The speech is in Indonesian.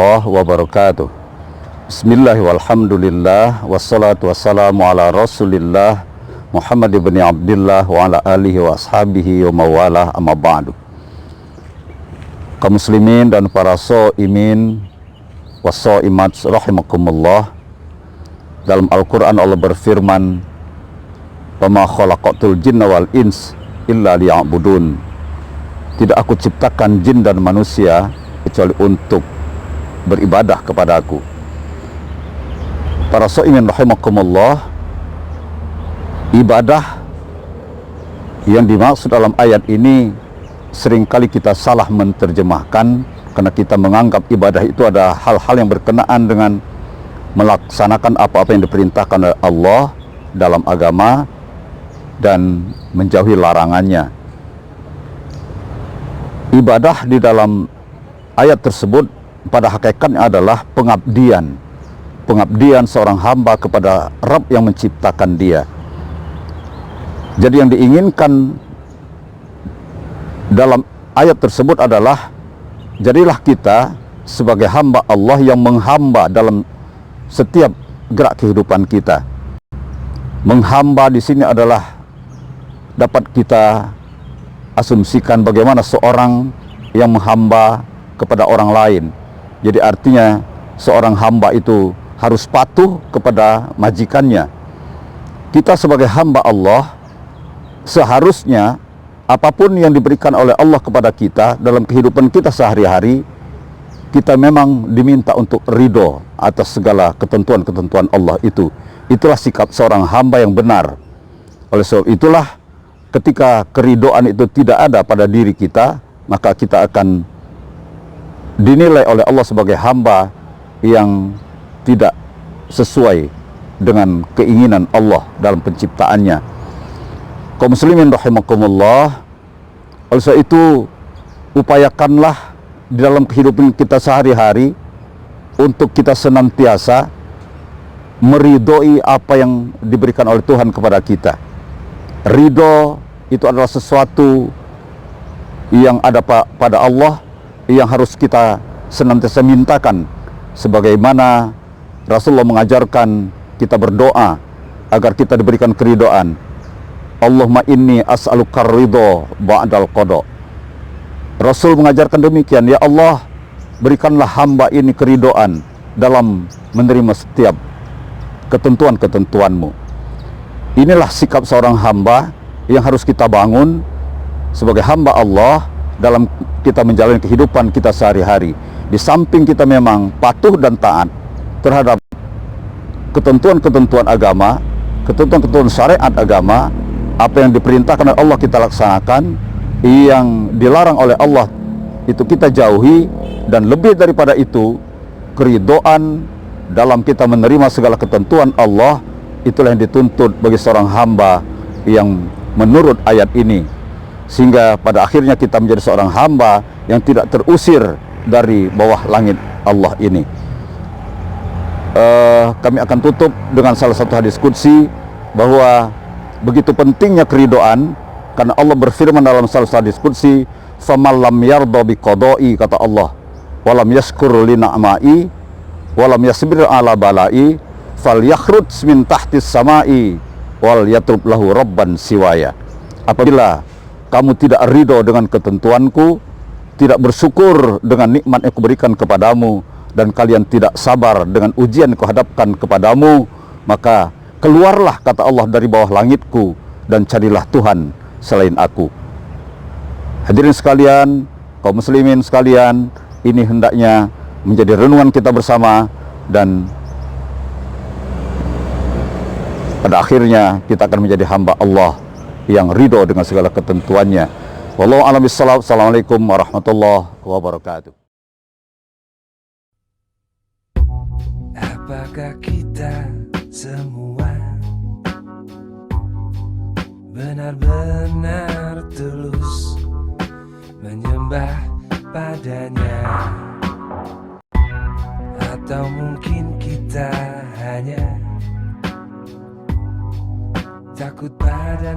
warahmatullahi wabarakatuh. Bismillahirrahmanirrahim. Wassalatu wassalamu ala rasulillah Muhammad ibn Abdillah wa ala alihi wa ashabihi wa mawalah amma ba'du. Kaum muslimin dan para sha'imin wa sha'imat rahimakumullah. Dalam Al-Quran Allah berfirman, "Wa ma khalaqatul jinna wal ins illa liya'budun." Tidak aku ciptakan jin dan manusia kecuali untuk beribadah kepada aku. Para sha'imin rahimakumullah, ibadah yang dimaksud dalam ayat ini seringkali kita salah menerjemahkan, karena kita menganggap ibadah itu ada hal-hal yang berkenaan dengan melaksanakan apa-apa yang diperintahkan oleh Allah dalam agama dan menjauhi larangannya. Ibadah di dalam ayat tersebut pada hakikatnya adalah pengabdian seorang hamba kepada Rabb yang menciptakan dia. Jadi yang diinginkan dalam ayat tersebut adalah, jadilah kita sebagai hamba Allah yang menghamba dalam setiap gerak kehidupan kita. Menghamba di sini adalah dapat kita asumsikan bagaimana seorang yang menghamba kepada orang lain. Jadi artinya seorang hamba itu harus patuh kepada majikannya. Kita sebagai hamba Allah seharusnya apapun yang diberikan oleh Allah kepada kita dalam kehidupan kita sehari-hari, kita memang diminta untuk ridho atas segala ketentuan-ketentuan Allah itu. Itulah sikap seorang hamba yang benar. Oleh sebab itulah, ketika keridhaan itu tidak ada pada diri kita, maka kita akan dinilai oleh Allah sebagai hamba yang tidak sesuai dengan keinginan Allah dalam penciptaannya. Kaum muslimin rahimakumullah, oleh sebab itu upayakanlah di dalam kehidupan kita sehari-hari untuk kita senantiasa meridhoi apa yang diberikan oleh Tuhan kepada kita. Ridho itu adalah sesuatu yang ada pada Allah, yang harus kita senantiasa mintakan. Sebagaimana Rasulullah mengajarkan kita berdoa agar kita diberikan keridhaan. Allahumma inni as'aluka ridho ba'dal qada. Rasul mengajarkan demikian, ya Allah, berikanlah hamba ini keridhaan dalam menerima setiap ketentuan-ketentuanmu. Inilah sikap seorang hamba yang harus kita bangun sebagai hamba Allah dalam kita menjalani kehidupan kita sehari-hari. Di samping kita memang patuh dan taat terhadap ketentuan-ketentuan agama, ketentuan-ketentuan syariat agama, apa yang diperintahkan oleh Allah kita laksanakan, yang dilarang oleh Allah itu kita jauhi, dan lebih daripada itu, keridhaan dalam kita menerima segala ketentuan Allah, itulah yang dituntut bagi seorang hamba yang menurut ayat ini. Sehingga pada akhirnya kita menjadi seorang hamba yang tidak terusir dari bawah langit Allah ini. Kami akan tutup dengan salah satu hadis qudsi, bahwa begitu pentingnya keridhaan, karena Allah berfirman dalam salah satu hadis qudsi, "Faman lam yarda bi qada'i," kata Allah, "walam yashkur li na'mai, walam yasbir ala balai, falyakhruj min tahtis samai wal yatrub lahu rabban siwaya." Apabila kamu tidak ridho dengan ketentuanku, tidak bersyukur dengan nikmat yang kuberikan kepadamu, dan kalian tidak sabar dengan ujian yang kuhadapkan kepadamu, maka keluarlah, kata Allah, dari bawah langitku dan carilah Tuhan selain aku. Hadirin sekalian, kaum muslimin sekalian, ini hendaknya menjadi renungan kita bersama, dan pada akhirnya kita akan menjadi hamba Allah yang ridho dengan segala ketentuannya. Wallahu a'lam bishawab. Assalamualaikum warahmatullahi wabarakatuh. Apakah kita semua benar-benar tulus menyembah padanya, atau mungkin kita hanya takut pada